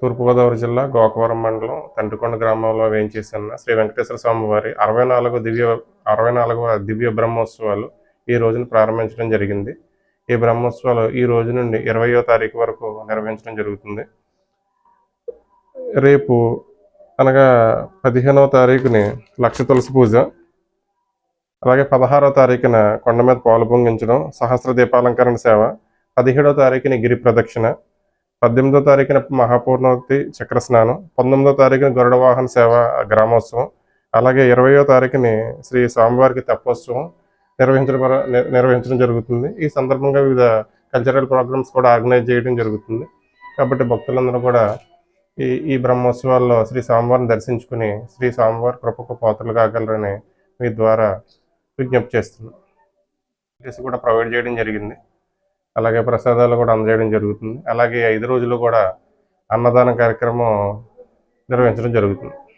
తూర్పుగోదావరి జిల్లా గోకవరం మండలం తండ్రికొండ గ్రామంలో వేయించేసిన శ్రీ వెంకటేశ్వర స్వామి వారి 64వ దివ్య బ్రహ్మోత్సవాలు ఈ రోజున ప్రారంభించడం జరిగింది. ఈ బ్రహ్మోత్సవాలు ఈ రోజు నుండి 20వ తారీఖు వరకు నిర్వహించడం జరుగుతుంది. రేపు అనగా 15వ తారీఖుని లక్ష తులసి పూజ, అలాగే 16వ తారీఖున కొండ మీద పాలు పొంగించడం, సహస్ర దీపాలంకరణ సేవ, 17వ తారీఖుని గిరి ప్రదక్షిణ, 18వ తారీఖున మహాపూర్ణవతి చక్ర స్నానం, 19వ తారీఖున గరుడ వాహన సేవ గ్రామోత్సవం, అలాగే 20వ తారీఖుని శ్రీ స్వామివారికి తెప్పోత్సవం నిర్వహించడం జరుగుతుంది. ఈ సందర్భంగా వివిధ కల్చరల్ ప్రోగ్రామ్స్ కూడా ఆర్గనైజ్ చేయడం జరుగుతుంది. కాబట్టి భక్తులందరూ కూడా ఈ బ్రహ్మోత్సవాల్లో శ్రీ స్వామివారిని దర్శించుకుని శ్రీ స్వామివారి కృపకు పాత్రలు కాగలరని మీ ద్వారా విజ్ఞప్తి చేస్తున్నాం. కూడా ప్రొవైడ్ చేయడం జరిగింది. అలాగే ప్రసాదాలు కూడా అందజేయడం జరుగుతుంది. అలాగే 5 రోజులు కూడా అన్నదాన కార్యక్రమం నిర్వహించడం జరుగుతుంది.